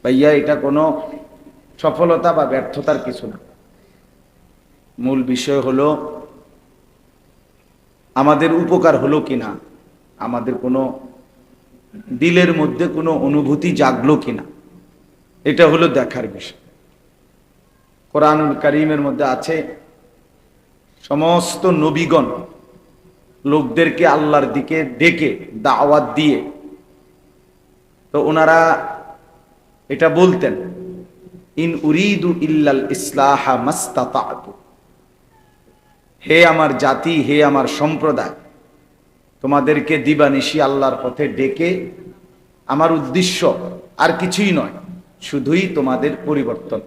ভাইয়া এটা কোনো সফলতা বা ব্যর্থতার কিছু না। মূল বিষয় হলো আমাদের উপকার হলো কিনা, আমাদের কোনো দিলের মধ্যে কোনো অনুভূতি জাগলো কিনা, এটা হলো দেখার বিষয়। কোরআনুল কারীমের মধ্যে আছে সমস্ত নবীগণ লোকদেরকে আল্লাহর দিকে ডেকে দাওয়াত দিয়ে তো ওনারা এটা বলতেন, ইন উরিদু ইল্লাল ইসলাহা মাস্তাতাতু, হে আমার জাতি, হে আমার সম্প্রদায়, তোমাদেরকে দিবানিশি আল্লাহর পথে ডেকে আমার উদ্দেশ্য আর কিছুই নয়, শুধুই তোমাদের পরিবর্তন।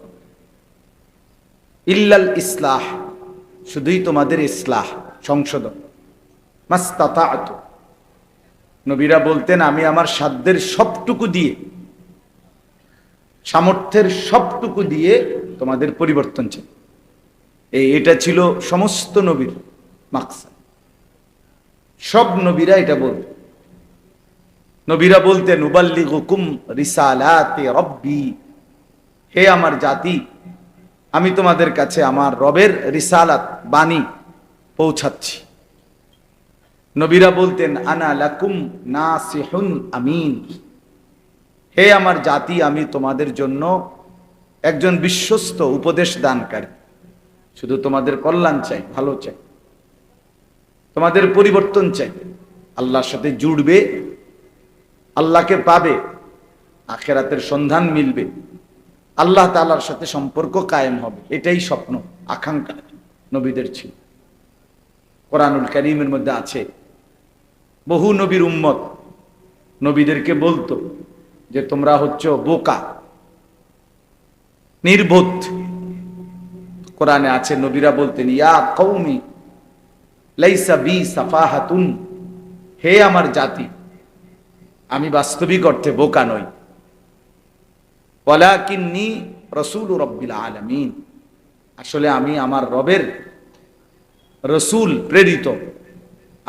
ইল্লাল ইসলাহ, শুধুই তোমাদের ইসলাহ, সংশোধন। মাস্তাতাতু, নবীরা বলতেন আমি আমার সাধ্যের সবটুকু দিয়ে, সামর্থ্যের সবটুকু দিয়ে তোমাদের পরিবর্তন চাই। এটা ছিল সমস্ত নবীর মাকসাদ। সব নবীরা এটা বলতেন। নবীরা বলতেন উবাল্লিগুকুম রিসালাতি রব্বি, হে আমার জাতি, আমি তোমাদের কাছে আমার রবের রিসালাত, বাণী পৌঁছাচ্ছি। নবীরা বলতেন আনা লাকুম নাসিহুন আমিন, হে আমার জাতি, আমি তোমাদের জন্য একজন বিশ্বস্ত উপদেশ দানকারী, শুধু তোমাদের কল্যাণ চাই, ভালো চাই, তোমাদের পরিবর্তন চাই, আল্লাহর সাথে জুড়বে, আল্লাহকে পাবে, আখিরাতের সন্ধান মিলবে, আল্লাহ তাআলার সাথে সম্পর্ক কায়েম হবে, এটাই স্বপ্ন আকাঙ্ক্ষা নবীদের ছিল। কোরআনুল কারীমের মধ্যে আছে বহু নবীর উম্মত নবীদেরকে বলতো যে তোমরা হচ্ছ বোকা, নির্বোধ। কোরআনে আছে নবীরা বলতেন ইয়া কওমি লাইসা বি সাফাহাতুন, হে আমার জাতি, আমি বাস্তবিক অর্থে বোকা নই, ওয়ালাকিন্নী রাসূলু রাব্বিল আলামিন, আসলে আমি আমার রবের রসূল, প্রেরিত,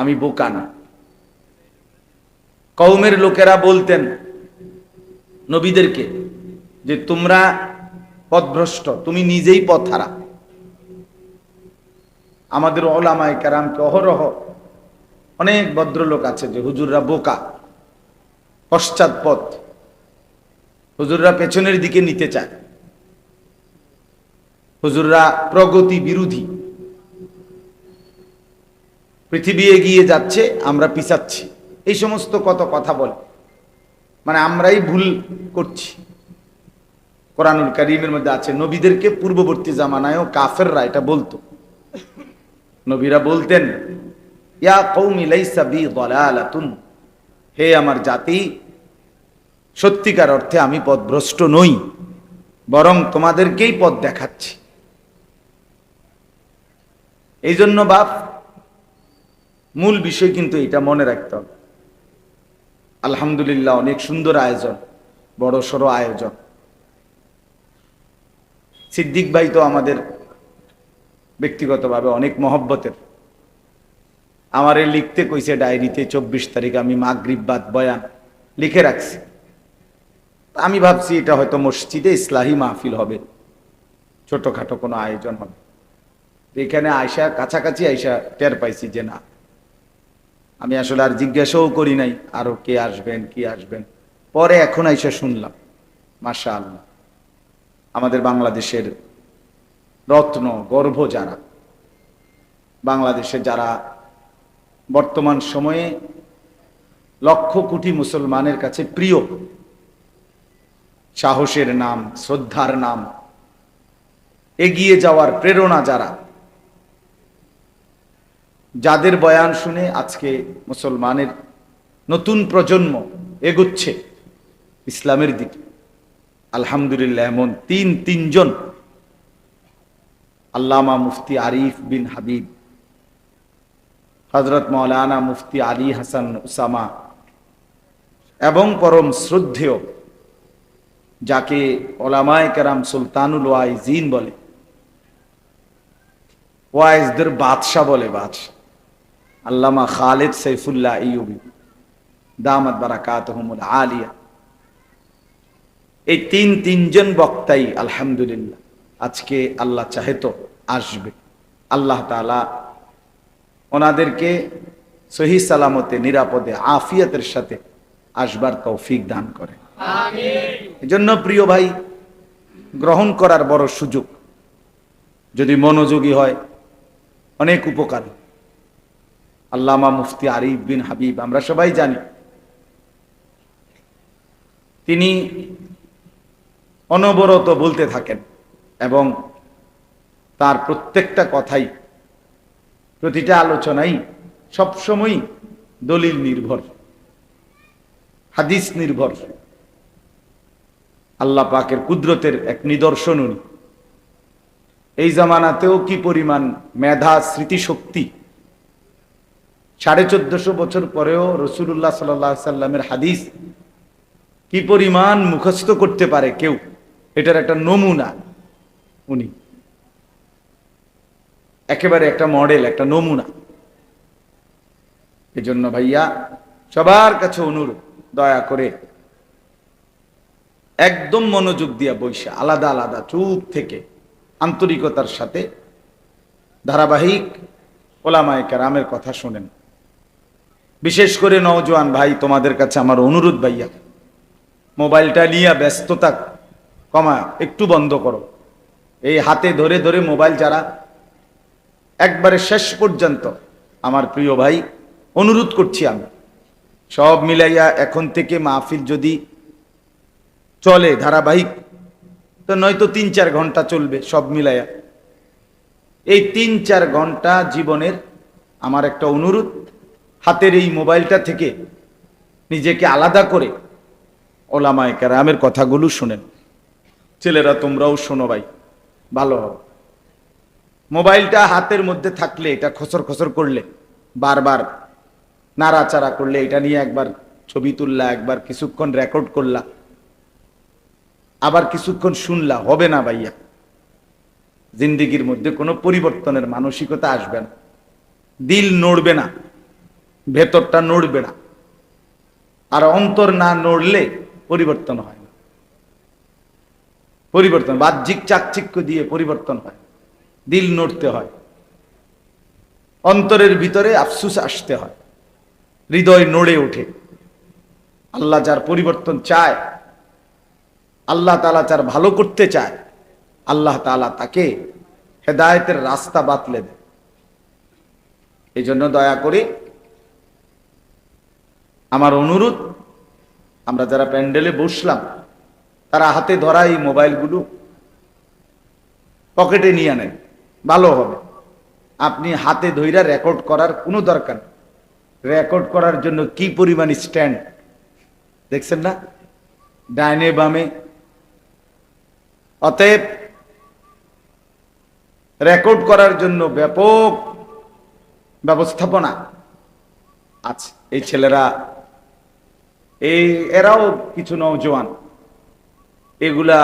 আমি বোকা না। কওমের লোকেরা বলতেন নবীদেরকে যে তোমরা পথভ্রষ্ট, তুমি নিজেই পথহারা। আমাদের উলামায়ে কেরামকে অহরহ অনেক ভদ্রলোক আছে যে হুজুররা বোকা, পশ্চাৎপদ, হুজুররা পেছনের দিকে নিতে চায়, হুজুররা প্রগতি বিরোধী, পৃথিবী এগিয়ে যাচ্ছে আমরা পিছাচ্ছি, এই সমস্ত কত কথা বলে, মানে আমরাই ভুল করছি। কোরআনুল কারীমের মধ্যে আছে নবীদেরকে পূর্ববর্তী জামানায়ও কাফেররা এটা বলতো। নবীরা বলতেন ইয়া কওমি লাইসা বি দালালাতুন, হে আমার জাতি, সত্যিকার অর্থে আমি পথভ্রষ্ট নই, বরং তোমাদেরকেই পথ দেখাচ্ছি। এই জন্য বাপ মূল বিষয় কিন্তু এটা মনে রাখতে হবে। আলহামদুলিল্লাহ অনেক সুন্দর আয়োজন, বড় সড়ো আয়োজন। সিদ্দিক ভাই তো আমাদের ব্যক্তিগতভাবে অনেক মহব্বতের, আমারে লিখতে কইছে ডায়েরিতে 24 তারিখ আমি মাগরিব বাদ বয়ান লিখে রাখছি। আমি ভাবছি এটা হয়তো মসজিদে ইসলাহি মাহফিল হবে, ছোটখাটো কোনো আয়োজন হবে। এখানে আয়সা, কাছাকাছি আয়সা টের পাইছি যে না, আমি আসলে আর জিজ্ঞাসাও করি নাই আরো কে আসবেন কি আসবেন, পরে এখন আইসা শুনলাম মাশাআল্লাহ আমাদের বাংলাদেশের রত্ন, গর্ভ যারা, বাংলাদেশে যারা বর্তমান সময়ে লক্ষ কোটি মুসলমানের কাছে প্রিয়, সাহসের নাম, শ্রদ্ধার নাম, এগিয়ে যাওয়ার প্রেরণা যারা, যাদের বয়ান শুনে আজকে মুসলমানের নতুন প্রজন্ম এগুচ্ছে ইসলামের দিকে, আলহামদুলিল্লাহ এমন তিনজন, আল্লামা মুফতি আরিফ বিন হাবিব, হযরত মাওলানা মুফতি আলী হাসান উসামা, এবং পরম শ্রদ্ধেয় যাকে উলামায়ে কেরাম সুলতানুল ওয়াইজিন বলে, ওয়াইজদের বাদশাহ বলে, বাদশাহ আল্লামা খালিদ সাইফুল্লাহ আইয়ুবী দামাত বারাকাতুহুমুল আলিয়া, এই তিনজন বক্তাই আলহামদুলিল্লাহ আজকে আল্লাহ চাহে তো আসবে। আল্লাহ তাআলা ওনাদেরকে সহি সালামতে নিরাপদে আফিয়াতের সাথে আসবার তৌফিক দান করে। এজন্য প্রিয় ভাই, গ্রহণ করার বড় সুযোগ, যদি মনোযোগী হয় অনেক উপকার। আল্লামা মুফতি আরিফ বিন হাবিব আমরা সবাই জানি, তিনি অনবরত বলতে থাকেন এবং তার প্রত্যেকটা কথাই, প্রতিটা আলোচনাই সবসময় দলিল নির্ভর, হাদিস নির্ভর। আল্লাহ পাকের কুদরতের এক নিদর্শন উনি। এই জামানাতেও কি পরিমাণ মেধা, স্মৃতিশক্তি! 1450 বছর পরেও রাসূলুল্লাহ সাল্লাল্লাহু আলাইহি সাল্লামের হাদিস কি পরিমাণ মুখস্থ করতে পারে কেউ, এটার একটা নমুনা উনি। একেবারে একটা মডেল, একটা নমুনা। এজন্য ভাইয়া সবার কাছে অনুরোধ, দয়া করে একদম মনোযোগ দিয়া বইসা আলাদা আলাদা চুপ থেকে আন্তরিকতার সাথে ধারাবাহিক ওলামায়ে কেরামের কথা শোনেন। বিশেষ করে নওজোয়ান ভাই, তোমাদের কাছে আমার অনুরোধ ভাইয়া, মোবাইলটা নিয়ে ব্যস্ততা কমা, একটু বন্ধ করো। এই হাতে ধরে ধরে মোবাইল যারা একবারে শেষ পর্যন্ত, আমার প্রিয় ভাই অনুরোধ করছি আমি, সব মিলাইয়া এখন থেকে মাহফিল যদি চলে ধারাবাহিক, তো নয়তো 3-4 ঘন্টা চলবে সব মিলাইয়া। এই 3-4 ঘন্টা জীবনের আমার একটা অনুরোধ, হাতের এই মোবাইলটা থেকে নিজেকে আলাদা করে ওলামায়ে কেরামের কথাগুলো শুনেন। ছেলেরা তোমরাও শোনো ভাই, ভালো হবে। মোবাইলটা হাতের মধ্যে থাকলে, এটা খসর খসর করলে, বারবার নাড়াচাড়া করলে, এটা নিয়ে একবার ছবি তুললা, একবার কিছুক্ষণ রেকর্ড করলা, আবার কিছুক্ষণ শুনলা, হবে না ভাইয়া। জিন্দেগির মধ্যে কোনো পরিবর্তনের মানসিকতা আসবে না, দিল নড়বে না, ভেতরটা নড়বে না। আর অন্তর না নড়লে পরিবর্তন হয় না। পরিবর্তন বাহ্যিক চাকচিক্য দিয়ে পরিবর্তন হয়, দিল নড়তে হয়, অন্তরের ভিতরে আফসুস আসতে হয়, হৃদয় নড়ে ওঠে। আল্লাহ যার পরিবর্তন চায়, আল্লাহ তাআলা যার ভালো করতে চায়, আল্লাহ তাআলা তাকে হেদায়েতের রাস্তা বাতলে দেয়। এই জন্য দয়া করে আমার অনুরোধ, আমরা যারা প্যান্ডেলে বসলাম তারা হাতে ধরা এই মোবাইলগুলো পকেটে নিয়ে নেন, ভালো হবে। আপনি হাতে ধইরা রেকর্ড করার কোনো দরকার নেই। রেকর্ড করার জন্য কি পরিমাণ স্ট্যান্ড দেখছেন না, ডাইনে বামে। অতএব রেকর্ড করার জন্য ব্যাপক ব্যবস্থাপনা আছে। এই ছেলেরা, এরাও কিছু নওজোয়ান, এগুলা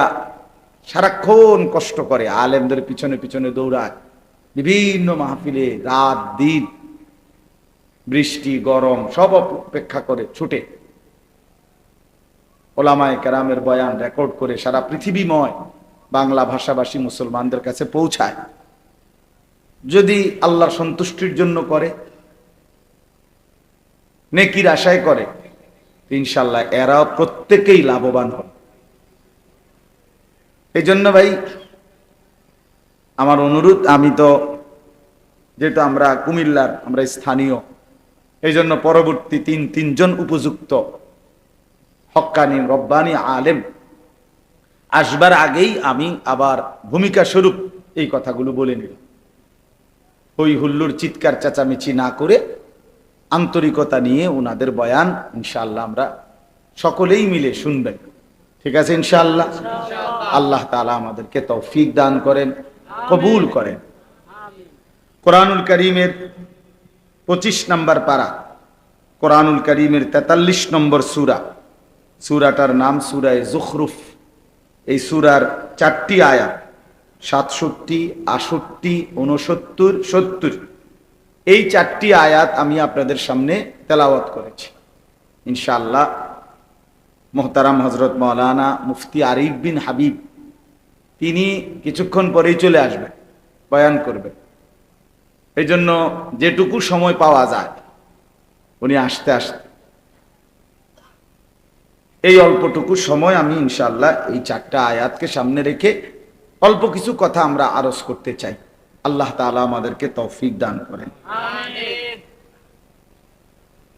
সারাক্ষণ কষ্ট করে, আলেমদের পিছনে পিছনে দৌড়ায়, বিভিন্ন মাহফিলে রাত দিন, বৃষ্টি গরম সব অপেক্ষা করে ছুটে ওলামায়ে কেরামের বয়ান রেকর্ড করে সারা পৃথিবীময় বাংলা ভাষাভাষী মুসলমানদের কাছে পৌঁছায়। যদি আল্লাহর সন্তুষ্টির জন্য করে, নেকির আশায় করে, ইনশাআল্লাহ এরা প্রত্যেকেই লাভবান হবে। এই জন্য ভাই আমার অনুরোধ, আমি তো যেহেতু আমরা কুমিল্লার, আমরা স্থানীয়, এই জন্য পরবর্তী তিনজন উপযুক্ত হক্কানি রব্বানি আলেম আসবার আগেই আমি আবার ভূমিকা স্বরূপ এই কথাগুলো বলে নিলাম। হই হুল্লোড় চিৎকার চেঁচামেচি না করে আন্তরিকতা নিয়ে ওনাদের বয়ান ইনশাআল্লাহ আমরা সকলেই মিলে শুনবেন। ঠিক আছে ইনশাআল্লাহ? আল্লাহ তাআলা আমাদেরকে তৌফিক দান করেন, কবুল করেন। কোরআনুল কারীমের 25 নম্বর পারা, কোরআনুল কারীমের 43 নম্বর সূরা, সূরাটার নাম সূরায়ে যুখরুফ। এই সূরার 4টি আয়াত, 67, 68, 69, 70, এই 4টি আয়াত আমি আপনাদের সামনে তেলাওয়াত করেছি। ইনশাআল্লাহ মোহতারাম হজরত মৌলানা মুফতি আরিফ বিন হাবিব, তিনি কিছুক্ষণ পরেই চলে আসবেন, বয়ান করবেন। এই জন্য যেটুকু সময় পাওয়া যায় উনি আসতে আসতে, এই অল্পটুকু সময় আমি ইনশাআল্লাহ এই 4টা আয়াতকে সামনে রেখে অল্প কিছু কথা আমরা আরজ করতে চাই। আল্লাহ তাআলা আমাদেরকে তৌফিক দান করেন। আমিন।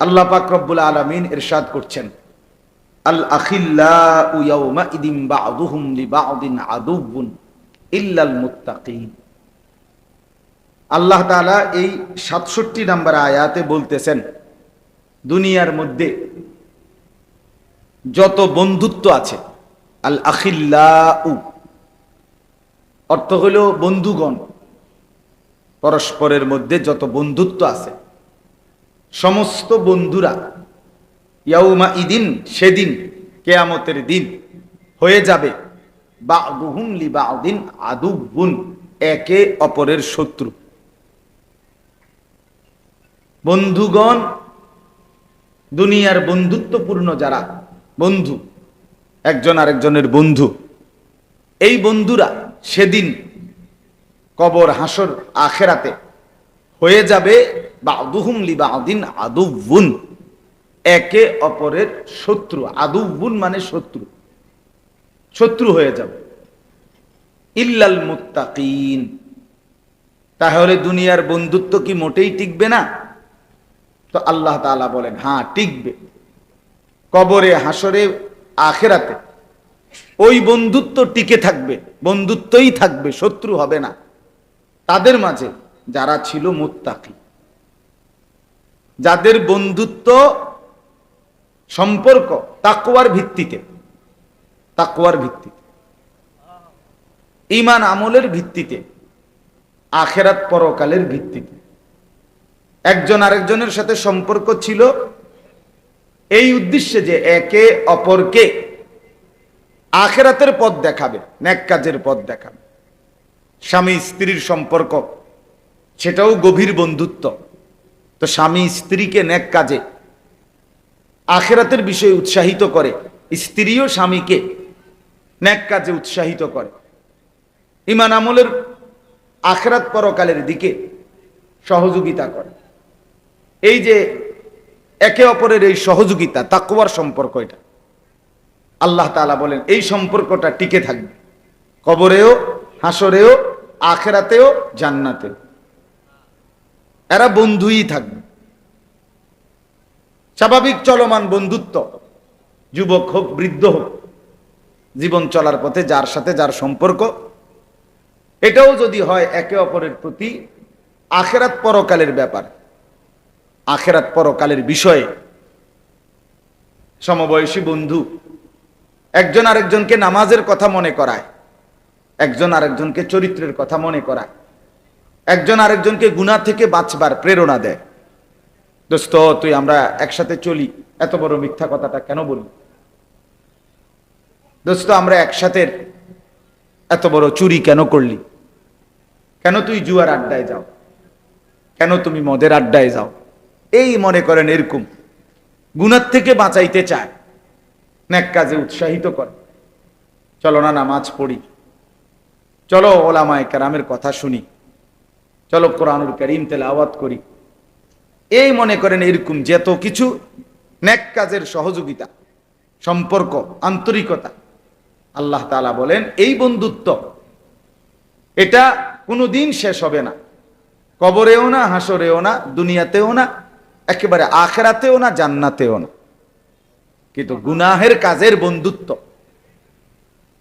আল্লাহ পাক রব্বুল আলামিন ইরশাদ করছেন, আল আখিল্লাউ ইয়াউমা ইদিন বা'দুহুম লিবা'দিন আদুউন ইল্লাল মুত্তাকিন। আল্লাহ তাআলা এই 67 নম্বর আয়াতে বলতেছেন, দুনিয়ার মধ্যে যত বন্ধুত্ব আছে, আল আখিল্লাউ অর্থ হইল বন্ধুগণ, পরস্পরের মধ্যে যত বন্ধুত্ব আছে, সমস্ত বন্ধুরা ইয়াউমা ইদিন, সেদিন কিয়ামতের দিন হয়ে যাবে বা'দুহুম লিবা'দিন আদুউন, একে অপরের শত্রু। বন্ধুগণ, দুনিয়ার বন্ধুত্বপূর্ণ যারা বন্ধু, একজন আরেকজনের বন্ধু, এই বন্ধুরা সেদিন কবর, হাসর, আখেরাতে হয়ে যাবে বা'দুহুম লিবা'দিন আদুউন, একে অপরের শত্রু। আদুউন মানে শত্রু, শত্রু হয়ে যাবে। ইল্লাল মুত্তাকিন, তাহলে দুনিয়ার বন্ধুত্ব কি মোটেই টিকবে না? তো আল্লাহ তাআলা বলেন, হ্যাঁ টিকবে। কবরে, হাসরে, আখেরাতে ওই বন্ধুত্ব টিকে থাকবে, বন্ধুত্বই থাকবে, শত্রু হবে না তাদের মাঝে যারা ছিল মুত্তাকি, যাদের বন্ধুত্ব সম্পর্ক তাকওয়ার ভিত্তিতে, তাকওয়ার ভিত্তিতে, ঈমান আমলের ভিত্তিতে, আখেরাত পরকালের ভিত্তিতে। একজন আরেকজনের সাথে সম্পর্ক ছিল এই উদ্দেশ্যে যে একে অপরকে আখেরাতের পথ দেখাবে, নেক কাজের পথ দেখাবে। স্বামী স্ত্রীর সম্পর্ক, সেটাও গভীর বন্ধুত্ব। তো স্বামী স্ত্রীকে নেক কাজে, আখেরাতের বিষয়ে উৎসাহিত করে, স্ত্রীও স্বামীকে নেক কাজে উৎসাহিত করে, ঈমান আমলের, আখেরাত পরকালের দিকে সহযোগিতা করে। এই যে একে অপরের এই সহযোগিতা, তাকওয়ার সম্পর্ক, এটা আল্লাহ তাআলা বলেন এই সম্পর্কটা টিকে থাকবে কবরেও, হাসরেও, আখেরাতেও, জান্নাতেও। এরা বন্ধুই থাকবে, স্বাভাবিক চলমান বন্ধুত্ব, যুবক হোক, বৃদ্ধ হোক, জীবন চলার পথে যার সাথে যার সম্পর্ক, এটাও যদি হয় একে অপরের প্রতি আখেরাত পরকালের ব্যাপার, আখেরাত পরকালের বিষয়ে। সমবয়সী বন্ধু একজন আরেকজনকে নামাজের কথা মনে করায়, একজন আরেকজনকে চরিত্রের কথা মনে করায়, একজন আরেকজনকে গুনাহ থেকে বাঁচবার প্রেরণা দেয়। দোস্ত, তুই আমরা একসাথে চলি, এত বড় মিথ্যা কথাটা কেন বলি? দোস্ত, আমরা একসাথে এত বড় চুরি কেন করলি? কেন তুই জুয়ার আড্ডায় যাও? কেন তুমি মদের আড্ডায় যাও? এই মনে করেন এরকম গুনাহ থেকে বাঁচাইতে চায়, নেক কাজে উৎসাহিত করে। চলো না নামাজ পড়ি, চলো ওলামায়ে কেরামের কথা শুনি, চলো কোরআনুল কারীম তেলাওয়াত করি। এই মনে করেন এরকম যত কিছু নেক কাজের সহযোগিতা, সম্পর্ক, আন্তরিকতা, আল্লাহ তাআলা বলেন এই বন্ধুত্ব এটা কোনোদিন শেষ হবে না, কবরেও না, হাসরেও না, দুনিয়াতেও না, একেবারে আখেরাতেও না, জান্নাতেও না। কিন্তু গুনাহের কাজের বন্ধুত্ব,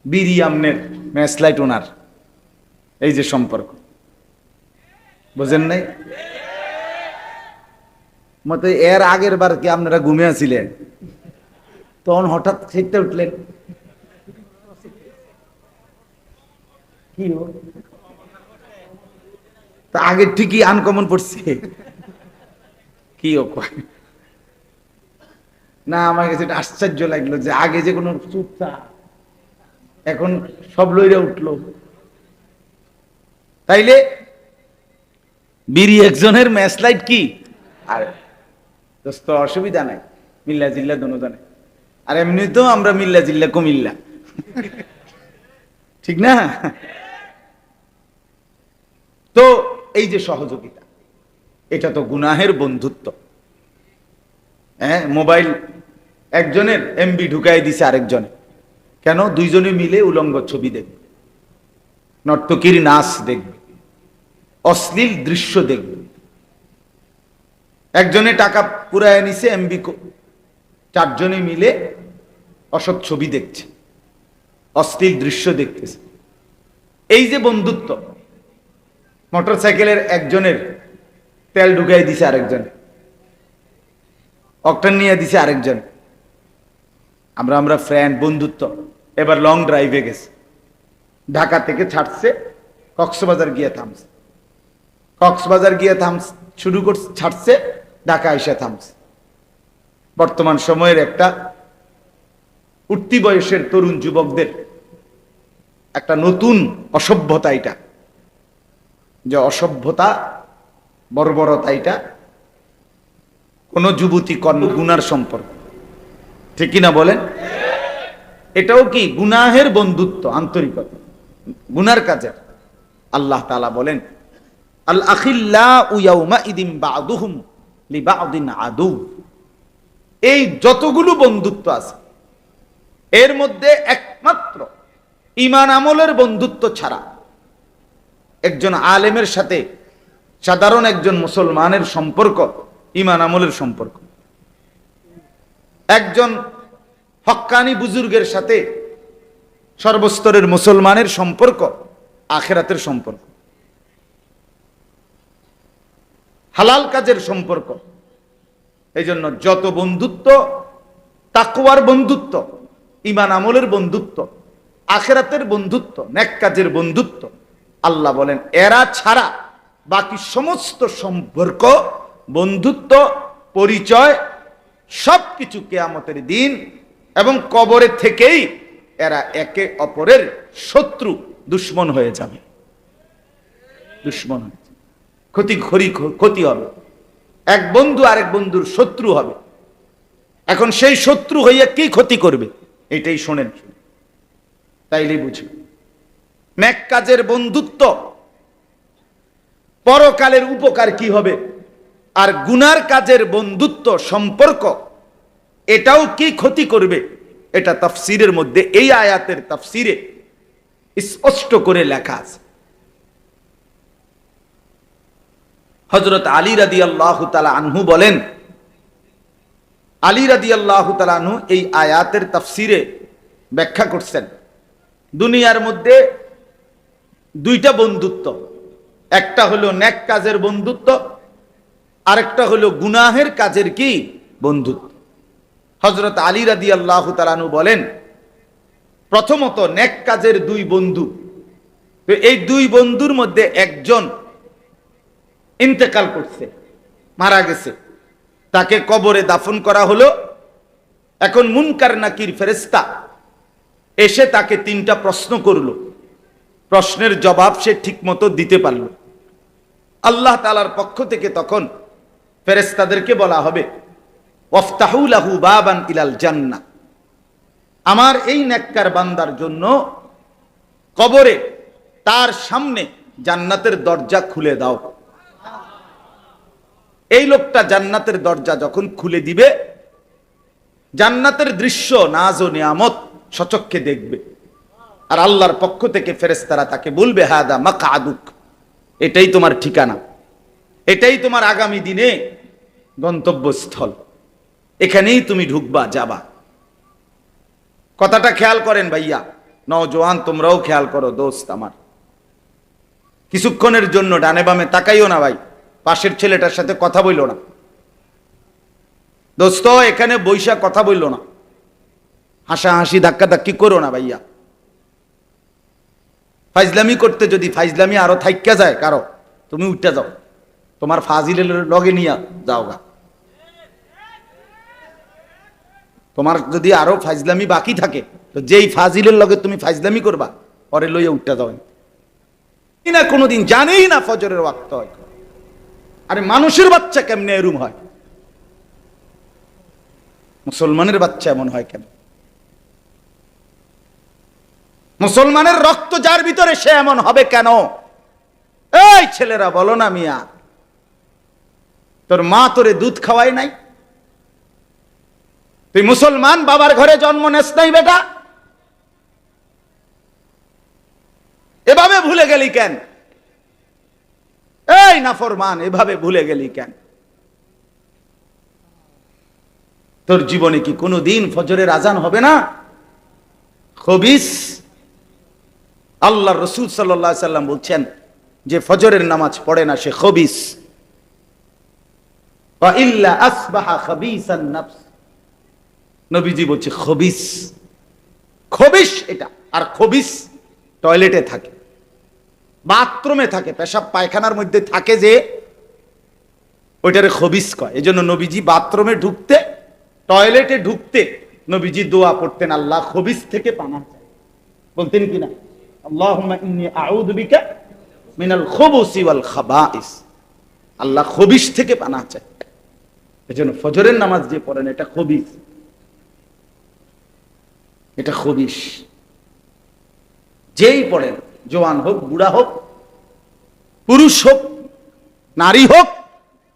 বিড়ি আমনের, ম্যাচলাইট ওনার, এই যে সম্পর্ক, বুঝেন নাই? মতো এর আগের বার কি আপনারা ঘুমিয়েছিলেন, তখন হঠাৎ খেতে উঠলেন, কি তা আগে ঠিকই আনকমন পড়ছে, কি ও না? আমার কাছে এটা আশ্চর্য লাগলো যে আগে যে কোনো চুপচাপ, এখন সব লইরা উঠলো। তাইলে বিড়ি একজনের, ম্যাচ লাইট কি আর দোস্ত, অসুবিধা নাই, মিল্লা জিল্লা দোনো জানে। আর এমনি তো আমরা মিল্লা জিল্লা কুমিল্লা, ঠিক না? তো এই যে সহযোগিতা, এটা তো গুনাহের বন্ধুত্ব। হ্যাঁ, মোবাইল একজনের এমবি ঢুকাই দিছে আরেকজনে, কেন? দুইজনে মিলে উলঙ্গ ছবি দেখবে, নর্তকীর নাচ দেখবে, অশ্লীল দৃশ্য দেখবে। একজনে টাকা পুরায় নিছে এমবি, চারজনে মিলে অসৎ ছবি দেখছে, অশ্লীল দৃশ্য দেখতেছে। এই যে বন্ধুত্ব, মোটরসাইকেলের একজনের তেল ঢুকাই দিছে আরেকজন, অকটেন নিয়ে দিছে আরেকজন, আমরা ফ্রেন্ড, বন্ধুত্ব। এবার লং ড্রাইভে গেছে, ঢাকা থেকে ছাড়ছে, কক্সবাজার গিয়ে থামছে, কক্সবাজার গিয়ে শুরু করছে, ছাড়ছে, ঢাকা এসে থামছে। বর্তমান সময়ের একটা উঠতি বয়সের তরুণ যুবকদের একটা নতুন অসভ্যতা এটা, যে অসভ্যতা, বর্বরতা, এটা কোন যুবতী কর্ম গুনার সম্পর্ক, ঠিক কিনা বলেন? এটাও কি গুনাহের বন্ধুত্ব, আন্তরিকতা, গুনার কাজের। আল্লাহ তাআলা বলেন, আল আখিল্লাউ ইয়াউমা ইদিন বা'দুহুম লিবা'দিন আদু। এই যতগুলো বন্ধুত্ব আছে, এর মধ্যে একমাত্র ঈমান আমলের বন্ধুত্ব ছাড়া একজন আলেমের সাথে সাধারণ একজন মুসলমানের সম্পর্ক ঈমান আমলের সম্পর্ক, একজন হক্কানি বুজুর্গের সাথে সর্বস্তরের মুসলমানের সম্পর্ক আখিরাতের সম্পর্ক, হালাল কাজের সম্পর্ক। এই জন্য যত বন্ধুত্ব, তাকওয়ার বন্ধুত্ব, ঈমান আমলের বন্ধুত্ব, আখিরাতের বন্ধুত্ব, নেক কাজের বন্ধুত্ব, আল্লাহ বলেন এরা ছাড়া বাকি সমস্ত সম্পর্ক, বন্ধুত্ব, পরিচয় সবকিছু কিয়ামতের দিন এবং কবরে থেকেই এরা একে অপরের শত্রু, দুশ্মন হয়ে যাবে, দুশ্মন হয়ে যাবে, ক্ষতি হবে। এক বন্ধু আরেক বন্ধুর শত্রু হবে। এখন সেই শত্রু হইয়া কি ক্ষতি করবে, এটাই শোনেন, তাইলেই বুঝবে। নেক কাজের বন্ধুত্ব, পরকালের উপকার কি হবে, আর গুনার কাজের বন্ধুত্ব, সম্পর্ক, এটাও কি ক্ষতি করবে, এটা তাফসীরের মধ্যে, এই আয়াতের তাফসীরে স্পষ্ট করে লেখা আছে। হযরত আলী রাদিয়াল্লাহু তাআলা আনহু বলেন, আলী রাদিয়াল্লাহু তাআলা আনহু এই আয়াতের তাফসীরে ব্যাখ্যা করছেন, দুনিয়ার মধ্যে দুইটা বন্ধুত্ব, একটা হলো নেক কাজের বন্ধুত্ব, আরেকটা হলো গুনাহের কাজের কি বন্ধুত্ব। হযরত আলী রাদিয়াল্লাহু তাআলা আনহু বলেন, প্রথমত নেক কাজের দুই বন্ধু, তো এই দুই বন্ধুর মধ্যে একজন ইন্তেকাল করছে, মারা গেছে, তাকে কবরে দাফন করা হলো। এখন মুনকার নাকির ফেরেশতা এসে তাকে তিনটা প্রশ্ন করলো, প্রশ্নের জবাব সে ঠিকমতো দিতে পারল। আল্লাহ তাআলার পক্ষ থেকে তখন ফেরেশতাদেরকে বলা হবে, ওয়াফতাহু লাহু বাবান ইলাল জান্নাহ, আমার এই নেককার বান্দার জন্য কবরে তার সামনে জান্নাতের দরজা খুলে দাও। এই লোকটা জান্নাতের দরজা যখন খুলে দিবে, জান্নাতের দৃশ্য, নাজ ও নিয়ামত সচক্ষে দেখবে। আর আল্লাহর পক্ষ থেকে ফেরেশতারা তাকে বলবে, হাদা মাকআদুক, এটাই তোমার ঠিকানা, এটাই তোমার আগামী দিনে গন্তব্যস্থল, এখানেই তুমি ঢুকবা, যাবা। কথাটা খেয়াল করেন ভাইয়া, নওজোয়ান তোমরাও খেয়াল করো, দোস্ত আমার, কিছুক্ষণের জন্য ডানে বামে তাকাইও না ভাই, পাশের ছেলেটার সাথে কথা বইল না, দোস্ত এখানে বৈশা কথা বইল না, হাসাহাসি ধাক্কা ধাক্কি করো না ভাইয়া। ফাইজলামি করতে যদি ফাইজলামি আরো থাইক্কা যায় কারো, তুমি উঠতে যাও, তোমার ফাজিলের লগে নিয়ে যাও গা। তোমার যদি আরো ফাইজলামি বাকি থাকে, তো যেই ফাজিলের লগে তুমি ফাইজলামি করবা, পরে লইয়া উঠতে যাও না, কোনোদিন জানেই না ফজরের ওয়াক্ত হয়। আরে মানুষের বাচ্চা কেমনে এরম হয়, মুসলমানের বাচ্চা এমন হয় কেন? মুসলমানের রক্ত যার ভিতরে সে এমন হবে কেন? এই ছেলেরা বলো না মিয়া, তোর মা তোরে দুধ খাওয়াই নাই? তুই মুসলমান বাবার ঘরে জন্ম নেস নাই বেটা? এভাবে ভুলে গেলি কেন? এই নাফরমান, এভাবে ভুলে গেলি কেন? তোর জীবনে কি কোনোদিন ফজরের আজান হবে না? খবিস, আল্লাহর রাসূল সাল্লাল্লাহু আলাইহি সাল্লাম বলছেন যে ফজরের নামাজ পড়ে না সে খবিস। ওয়া ইল্লা আসবাহা খাবিসান নাফস, নবীজি বলছে খবিস। খবিস এটা। আর খবিস টয়লেটে থাকে, বাথরুমে থাকে, পেশাব পায়খানার মধ্যে থাকে, যে ওইটারে খবিস কয়। এই জন্য নবীজি বাথরুমে ঢুকতে, টয়লেটে ঢুকতে নবীজি দোয়া পড়তেন, আল্লাহ খবিস থেকে পানাহ চাই। বলতেন কিনা, আল্লাহুম্মা ইন্নী আউযু বিকা মিনাল খুবুসি ওয়াল খাবাইস, আল্লাহ খবিস থেকে পানাহ চাই। এই জন্য ফজরের নামাজ যে পড়েন এটা খবিস, এটা খবিস। যেই পড়েন, জওয়ান হোক, বুড়া হোক, পুরুষ হোক, নারী হোক,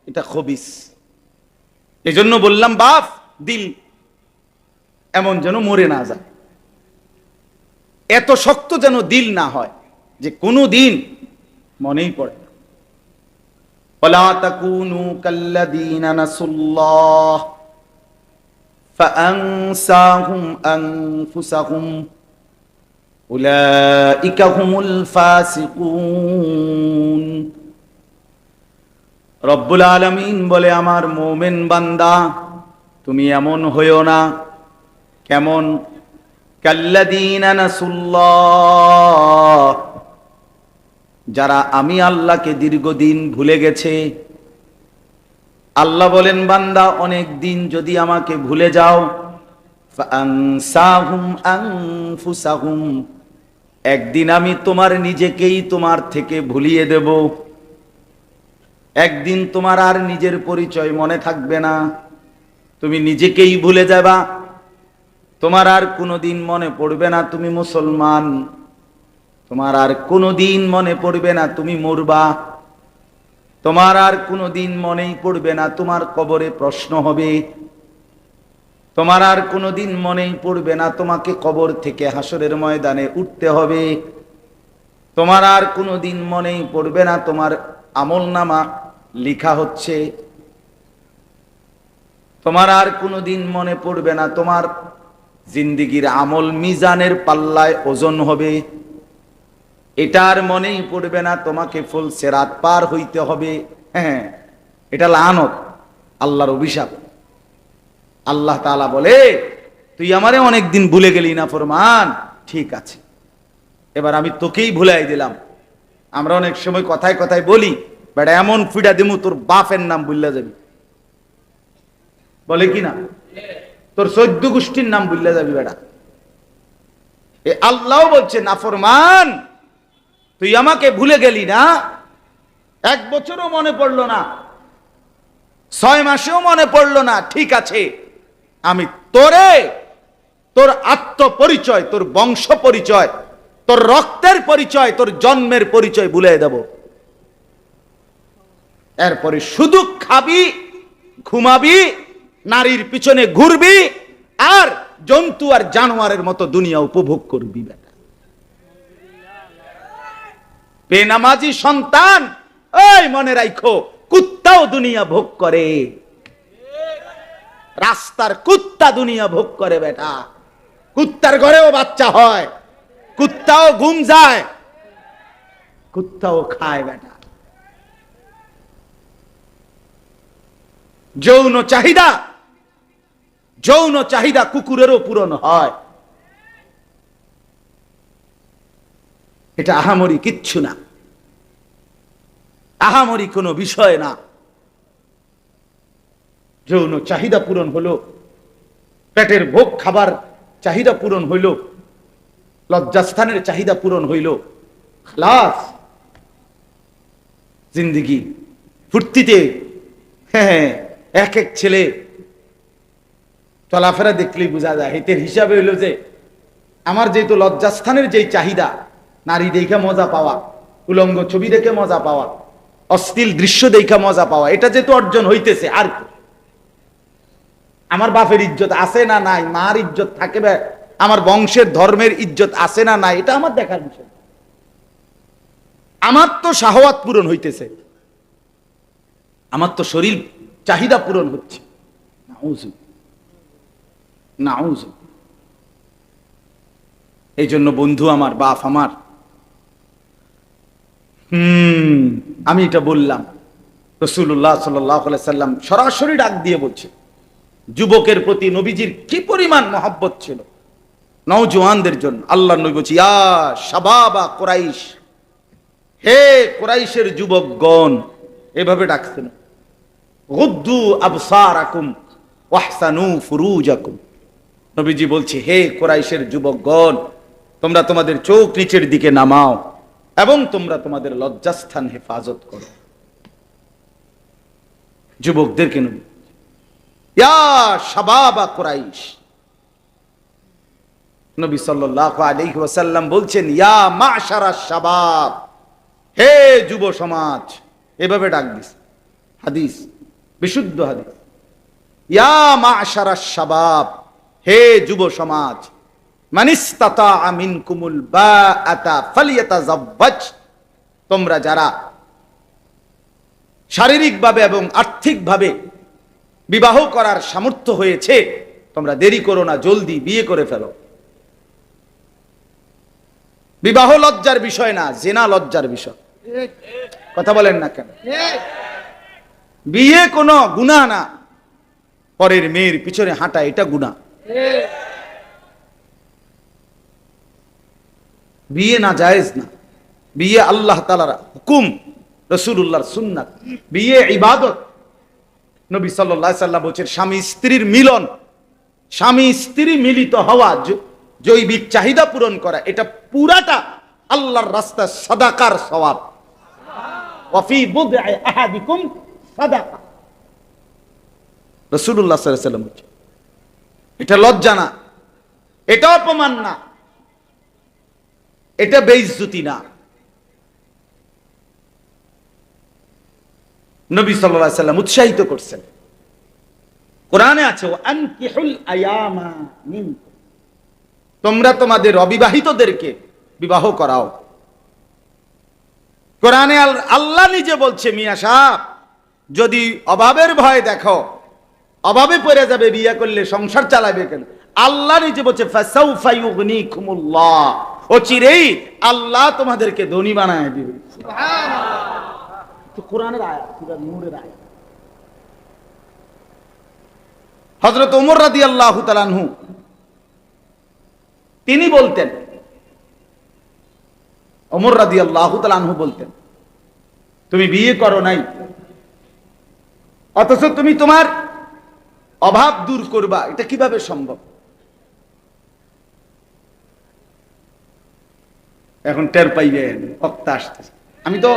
এটা খবিস। এই জন্য বললাম বাপ, দিল এমন যেন মরে না যায়, এত শক্ত যেন দিল না হয় যে কোনো দিন মনেই পড়ে না। ওয়ালা তাকুনু কাল্লাযীনা নাসুল্লাহ ফাআনসাহুম আনফুসাহুম উলাইকা হুমুল ফাসিকুন। রব্বুল আলামিন বলে, আমার মুমিন বান্দা তুমি এমন হইও না। কেমন? কাল্লাযীনা নাসুল্লাহ, যারা আমি আল্লাহকে দীর্ঘদিন ভুলে গেছে। আল্লাহ বলেন, বান্দা অনেক দিন যদি আমাকে ভুলে যাও, ফাআনসাহুম আনফুসাহুম, একদিন আমি তোমার নিজেকেই তোমার থেকে ভুলিয়ে দেব। একদিন তোমার আর নিজের পরিচয় মনে থাকবে না, তুমি নিজেকেই ভুলে যাবা। তোমার আর কোনোদিন মনে পড়বে না তুমি মুসলমান, তোমার আর কোনোদিন মনে পড়বে না তুমি মরবা, তোমার আর কোনোদিন মনেই পড়বে না তোমার কবরে প্রশ্ন হবে, তোমার আর কোনোদিন মনেই পড়বে না তোমাকে কবর থেকে হাসরের ময়দানে উঠতে হবে, তোমার আর কোনোদিন মনেই পড়বে না তোমার আমলনামা লিখা হচ্ছে, তোমার আর কোনোদিন মনে পড়বে না তোমার জিন্দিগির আমল মিজানের পাল্লায় ওজন হবে, এটার মনেই পড়বে না তোমাকে ফুল সিরাত পার হইতে হবে। হ্যাঁ, এটা লানত, আল্লাহর অভিশাপ। আল্লাহ তাআলা বলে, তুই আমারে অনেকদিন ভুলে গেলি না ফরমান, ঠিক আছে, এবার আমি তোকেই ভুলাই দিলাম। আমরা অনেক সময় কথায় কথায় বলি, বেটা এমন ফিডা দিমু তোর বাপের নাম ভুল্লা যাবি, বলে কি না? তোর 14 গোষ্ঠীর নাম ভুল্লা যাবি বেটা। এ আল্লাহ বলছে, নাফরমান তুই আমাকে ভুলে গেলি না, 1 বছরও মনে পড়লো না, 6 মাসেও মনে পড়লো না, ঠিক আছে, আমি তোরে তোর আত্মপরিচয়, তোর বংশ পরিচয়, তোর রক্তের পরিচয়, তোর জন্মের পরিচয় ভুলে দেব। এরপরে শুধু খাবি, ঘুমাবি, নারীর পিছনে ঘুরবি, আর জন্তু আর জানোয়ারের মতো দুনিয়া উপভোগ করবি। বেটা বেনামাজি সন্তান, ওই মনে রাখো, কুত্তাও দুনিয়া ভোগ করে, রাস্তার কুত্তা দুনিয়া ভোগ করে। বেটা কুত্তার ঘরেও বাচ্চা হয়, কুত্তাও ঘুম যায়, কুত্তাও খায়। বেটা যৌন চাহিদা, যৌন চাহিদা কুকুরেরও পূরণ হয়। এটা আহামরি কিচ্ছু না, আহামরি কোনো বিষয় না। যৌন চাহিদা পূরণ হলো, পেটের ভোগ খাবার চাহিদা পূরণ হইল, লজ্জাস্থানের চাহিদা পূরণ হইল, খালাস, জিন্দিগি ফুর্তিতে। হ্যাঁ, এক এক ছেলে চলাফেরা দেখলেই বোঝা যায়, হিতের হিসাবে হইল যে আমার যেহেতু লজ্জাস্থানের যেই চাহিদা, নারী দেখে মজা পাওয়া, উলঙ্গ ছবি দেখে মজা পাওয়া, অশ্লীল দৃশ্য দেখে মজা পাওয়া, এটা যেহেতু অর্জন হইতেছে, আর কি আমার বাপের ইজ্জত আছে না নাই, মার ইজ্জত থাকে, আমার বংশের ধর্মের ইজ্জত আছে না নাই, এটা আমার দেখার বিষয়। আমার তো শাহওয়াত পূরণ হইতেছে, আমার তো শরীর চাহিদা পূরণ হচ্ছে। এই জন্য বন্ধু আমার, বাপ আমার, আমি এটা বললাম, রাসূলুল্লাহ সাল্লাল্লাহু আলাইহি সাল্লাম সরাসরি ডাক দিয়ে বলছে, যুবকের প্রতি নবীজির কি পরিমাণ মহব্বত ছিল, নওজোয়ানদের জন্য। আল্লাহর নবী বলছে, ইয়া শাবাবা কুরাইশ, হে কুরাইশের যুবকগণ, এভাবে ডাকছেন, গুদ্দু আবসারাকুম ওয়াহসানু ফুরুজাকুম। নবীজি বলছে, হে কুরাইশের যুবকগণ, তোমরা তোমাদের চোখ নিচের দিকে নামাও এবং তোমরা তোমাদের লজ্জাস্থান হেফাজত করো। যুবকদেরকে নবী, ইয়া শাবাবা কুরাইশ। নবী সাল্লাল্লাহু আলাইহি ওয়াসাল্লাম বলছেন, ইয়া মাশারাশ শাবাব, হে যুব সমাজ, এভাবে ডাক দিস। হাদিস, বিশুদ্ধ হাদিস, ইয়া মাশারাশ শাবাব, হে যুব সমাজ, মানিস্তাতা মিনকুমুল বাআতা ফালিয়াতাযাওয়াজ, তোমরা যারা শারীরিকভাবে এবং আর্থিকভাবে বিবাহ করার সামর্থ্য হয়েছে, তোমরা দেরি করো না, জলদি বিয়ে করে ফেলো। বিবাহ লজ্জার বিষয় না, জিনা লজ্জার বিষয়। কথা বলেন না কেন? বিয়ে কোনো গুনাহ না, পরের মেয়ের পিছনে হাঁটা এটা গুনাহ। বিয়ে না জায়েজ না, বিয়ে আল্লাহ তাআলার হুকুম, রাসূলুল্লাহর সুন্নাত, বিয়ে ইবাদত। নবী সাল্লাল্লাহু আলাইহি ওয়াসাল্লাম বলেছেন, স্বামী স্ত্রীর মিলন, স্বামী স্ত্রী মিলিত হওয়া, জৈবিক চাহিদা পূরণ করা, এটা পুরাটা আল্লাহর রাস্তায় সাদাকার সওয়াব। ওয়া ফি বুদ'i আহাদিকুম সাদাকা, রাসূলুল্লাহ সাল্লাল্লাহু আলাইহি ওয়াসাল্লাম বলেছেন। এটা লজ্জা না, এটা অপমান না, এটা বেইজ্জতি না। নবী সাল্লাল্লাহু আলাইহি ওয়াসাল্লাম উৎসাহিত করছেন, কোরআনে আছে, ওয়া আনকিহুল আয়ামা মিনকুম, তোমরা তোমাদের অবিবাহিতদেরকে বিবাহ করাও। কোরআনে আল্লাহ নিজে বলছে, মিয়া সাহেব, যদি অভাবের ভয় দেখো, অভাবে পড়ে যাবে, বিয়ে করলে সংসার চালাবে কেন, আল্লাহ নিজে বলছে, ফাসাউফা ইউগনিকুমুল্লাহ, অচিরেই আল্লাহ তোমাদেরকে ধনী বানায় দিবে। সুবহানাল্লাহ। তো কোরআনের আয়াত, সূরা নূরের আয়াত। হযরত ওমর রাদিয়াল্লাহু তাআলা আনহু তিনি বলতেন, ওমর রাদিয়াল্লাহু তাআলা আনহু বলতেন, তুমি বিয়ে করো নাই, অথচ তুমি তোমার অভাব দূর করবা, এটা কিভাবে সম্ভব? এখন টের পাইবেন বক্তা আসতেছে। আমি তো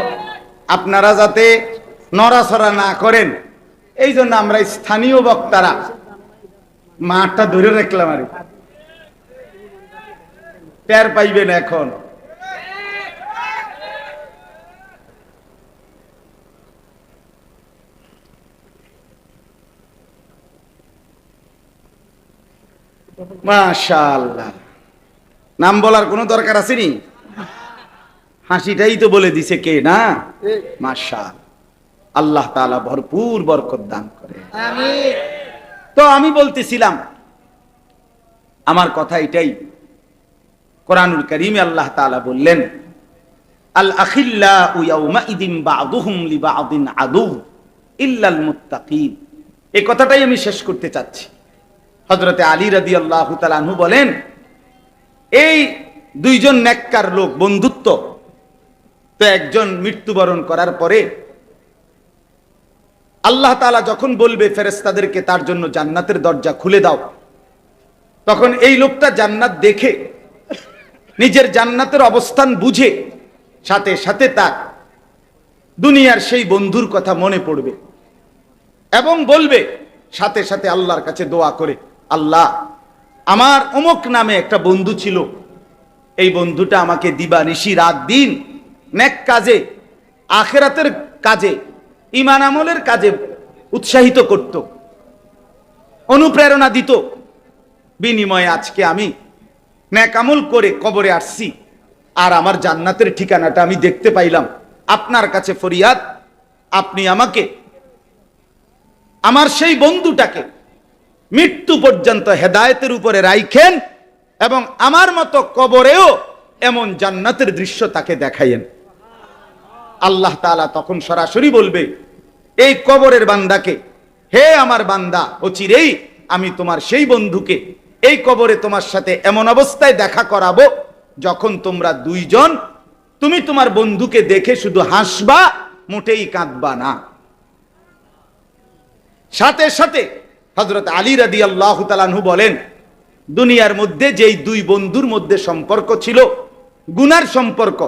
আপনারা যাতে নড়াচড়া না করেন, এই জন্য আমরা স্থানীয় বক্তারা মাঠটা ধরে রাখলাম, আর টের পাইবেন এখন। মাশাআল্লাহ, নাম বলার কোনো দরকার আছে নি? হাসিটাই তো বলে দিছে কে না? মাশাআল্লাহ, আল্লাহ তাআলা ভরপুর বরকত দান করে। আমিন। তো আমি বলতেছিলাম, আমার কথা এটাই, কোরআনুল কারীমে আল্লাহ তাআলা বললেন, আল আখিল্লাউ ইয়াউমাইদিন বা'দুহুম লিবা'দিন আদু ইল্লাল মুত্তাকিন। এই কথাটাই আমি শেষ করতে চাচ্ছি। হযরতে আলী রাদিয়াল্লাহু তাআলা আনহু বলেন, এই দুইজন নেককার লোক বন্ধুত্ব, তো একজন মৃত্যুবরণ করার পরে আল্লাহ তাআলা যখন বলবে ফেরেশতাদেরকে তার জন্য জান্নাতের দরজা খুলে দাও, তখন এই লোকটা জান্নাত দেখে নিজের জান্নাতের অবস্থান বুঝে সাথে সাথে তার দুনিয়ার সেই বন্ধুর কথা মনে পড়বে এবং বলবে সাথে সাথে আল্লাহর কাছে দোয়া করে, আল্লাহ আমার অমুক নামে একটা বন্ধু ছিল, এই বন্ধুটা আমাকে দিবানিশি রাত দিন নেক কাজে, আখেরাতের কাজে, ঈমান আমলের কাজে উৎসাহিত করত, অনুপ্রেরণা দিত। বিনিময়ে আজকে আমি নেক আমল করে কবরে আসছি, আর আমার জান্নাতের ঠিকানাটা আমি দেখতে পাইলাম। আপনার কাছে ফরিয়াদ, আপনি আমাকে, আমার সেই বন্ধুটাকে মৃত্যু পর্যন্ত হেদায়েতের উপরে রাইখেন, এবং আমার মতো কবরেও এমন জান্নাতের দৃশ্য তাকে দেখাইয়েন। আল্লাহ তাআলা তখন সরাসরি বলবে এই কবরের বান্দাকে, হে আমার বান্দা, অচিরেই আমি তোমার সেই বন্ধুকে এই কবরে তোমার সাথে এমন অবস্থায় দেখা করাবো যখন তোমরা দুইজন, তুমি তোমার বন্ধুকে দেখে শুধু হাসবা, মোটেই কাঁদবা না। সাথে সাথে হযরত আলী রাদিয়াল্লাহু তাআলা আনহু বলেন, দুনিয়ার মধ্যে যেই দুই বন্ধুর মধ্যে সম্পর্ক ছিল গুনার সম্পর্ক,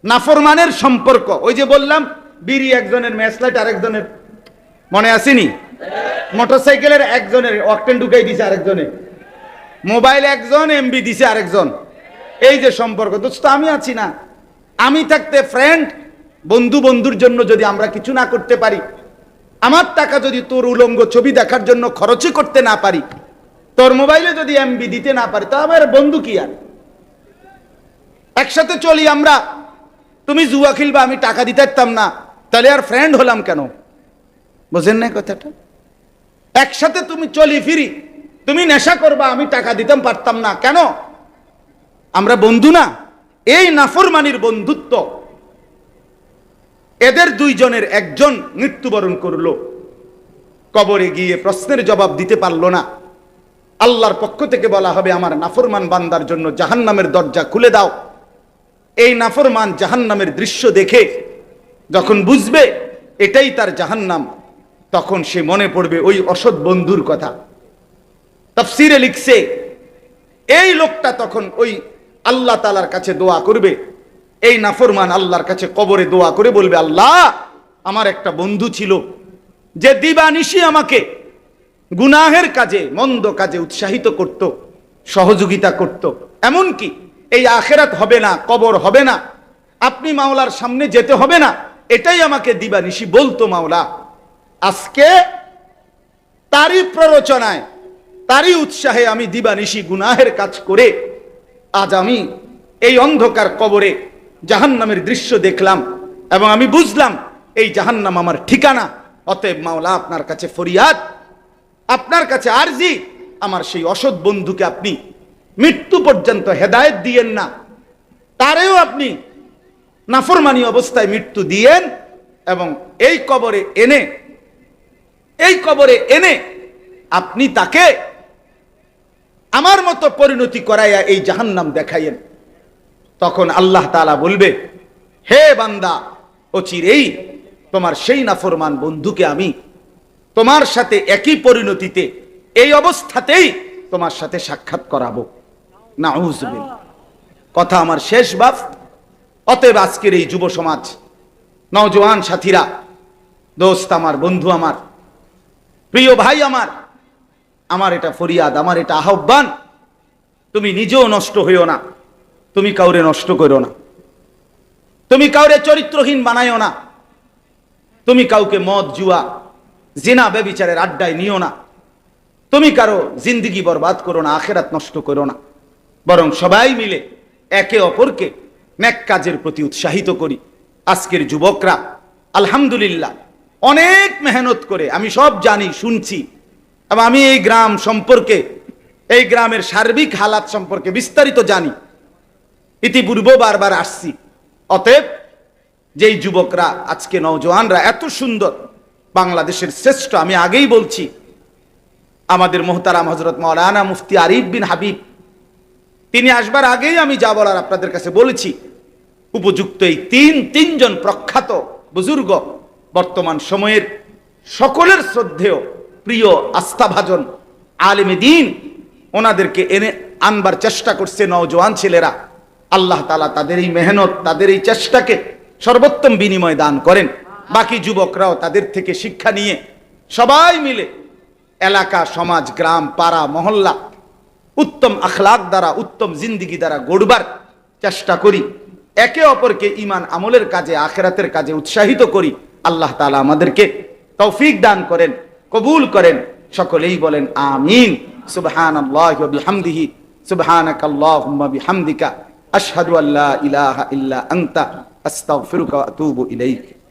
নাফরমানের সম্পর্ক, ওই যে বললাম বিড়ি একজনের, ম্যাচলাইট আরেকজনের, মনে আসেনি? মোটরসাইকেলের একজনের অকটেন ঢুকাই দিছে আরেকজনে, মোবাইল একজন এমবি দিছে আরেকজন, এই যে সম্পর্ক। দোস্ত আমি আছি না, আমি থাকতে ফ্রেন্ড, বন্ধু বন্ধুর জন্য যদি আমরা কিছু না করতে পারি, আমার টাকা যদি তোর উলঙ্গ ছবি দেখার জন্য খরচই করতে না পারি, তোর মোবাইলে যদি এমবি দিতে না পারি, তা আমার বন্ধু কি আর? একসাথে চলি আমরা, তুমি জুয়া খেলবা, আমি টাকা দিতে পারতাম না, তাহলে আর ফ্রেন্ড হলাম কেন? বোঝেন না কথাটা? একসাথে তুমি চলি ফিরি, তুমি নেশা করবা, আমি টাকা দিতাম পারতাম না কেন? আমরা বন্ধু না? এই নাফরমানির বন্ধুত্ব। এদের দুইজনের একজন মৃত্যুবরণ করলো, কবরে গিয়ে প্রশ্নের জবাব দিতে পারলো না। আল্লাহর পক্ষ থেকে বলা হবে আমার নাফরমান বান্দার জন্য জাহান্নামের দরজা খুলে দাও। এই নাফরমান জাহান্নামের দৃশ্য দেখে যখন বুঝবে এটাই তার জাহান্নাম, তখন সে মনে পড়বে ওই অসৎ বন্ধুর কথা। তাফসীরে লিখছে এই লোকটা তখন ওই আল্লাহ তাআলার কাছে দোয়া করবে, এই নাফরমান আল্লাহর কাছে কবরে দোয়া করে বলবে, আল্লাহ আমার একটা বন্ধু ছিল যে দিবানিশি আমাকে গুনাহের কাজে, মন্দ কাজে উৎসাহিত করত, সহযোগিতা করত, এমনকি এই আখেরাত হবে না, কবর হবে না, আপনি মাওলার সামনে যেতে হবে না, এটাই আমাকে দিবানিশি বলতো মাওলা। আজকে তারই প্ররোচনায়, তারই উৎসাহে আমি দিবানিশি গুনাহের কাজ করে আজ আমি এই অন্ধকার কবরে জাহান্নামের দৃশ্য দেখলাম, এবং আমি বুঝলাম এই জাহান্নাম আমার ঠিকানা। অতএব মাওলা আপনার কাছে ফরিয়াদ, আপনার কাছে আরজি, আমার সেই অসৎ বন্ধুকে আপনি মৃত্যু পর্যন্ত হেদায়েত দিয়েন না, তারেও আপনি নাফরমানি অবস্থায় মৃত্যু দিয়েন, এবং এই কবরে এনে আপনি তাকে আমার মতো পরিণতি করাইয়া এই জাহান্নাম দেখাইয়েন। তখন আল্লাহ তাআলা বলবে, হে বান্দা, অচিরেই তোমার সেই নাফরমান বন্ধুকে আমি তোমার সাথে একই পরিণতিতে, এই অবস্থাতেই তোমার সাথে সাক্ষাৎ করাবো। নাউযুবিল্লাহ। কথা আমার শেষ বাপ। অতএব আজকের এই যুব সমাজ, নওজোয়ান সাথীরা, দোস্ত আমার, বন্ধু আমার, প্রিয় ভাই আমার এটা ফরিয়াদ, আমার এটা আহ্বান, তুমি নিজেও নষ্ট হইও না, তুমি কাউরে নষ্ট করো না, তুমি কাউরে চরিত্রহীন বানাইও না, তুমি কাউকে মদ, জুয়া, জিনা, ব্যভিচারের আড্ডায় নিও না, তুমি কারো জিন্দেগি বরবাদ করো না, আখেরাত নষ্ট করো না, বরং সবাই মিলে একে অপরকে নেক কাজের প্রতি উৎসাহিত করি। আজকের যুবকরা আলহামদুলিল্লাহ অনেক মেহনত করে, আমি সব জানি, শুনছি, এবং আমি এই গ্রাম সম্পর্কে, এই গ্রামের সার্বিক হালাত সম্পর্কে বিস্তারিত জানি, ইতিপূর্বে বারবার আসছি। অতএব যেই যুবকরা, আজকে নওজোয়ানরা এত সুন্দর, বাংলাদেশের শ্রেষ্ঠ, আমি আগেই বলছি, আমাদের মোহতারাম হযরত মাওলানা মুফতি আরিফ বিন হাবিব, তিনি আসবার আগেই আমি যা বলার আপনাদের কাছে বলেছি। উপযুক্ত এই তিনজন প্রখ্যাত বুজুর্গ বর্তমান সময়ের সকলের শ্রদ্ধেয় প্রিয় আস্থাভাজন আলেমে দ্বীন, ওনাদেরকে এনে আনবার চেষ্টা করছে নওজোয়ান ছেলেরা। আল্লাহ তাআলা তাদের এই মেহনত, তাদের এই চেষ্টাকে সর্বোত্তম বিনিময় দান করেন। বাকি যুবকরাও তাদের থেকে শিক্ষা নিয়ে সবাই মিলে এলাকা, সমাজ, গ্রাম, পাড়া, মহল্লা উত্তম আখলাক দ্বারা, উত্তম জিন্দিগি দ্বারা গড়বার চেষ্টা করি, একে অপরকে ঈমান আমলের কাজে, আখিরাতের কাজে উৎসাহিত করি। আল্লাহ তাআলা আমাদেরকে তৌফিক দান করেন, কবুল করেন। সকলেই বলেন আমিন। সুবহানাল্লাহি ওয়া বিহামদিহি, সুবহানাকাল্লাহুম্মা বিহামদিকা, আশহাদু আল্লা ইলাহা ইল্লা আনতা, আস্তাগফিরুকা ওয়া আতুবু ইলাইক।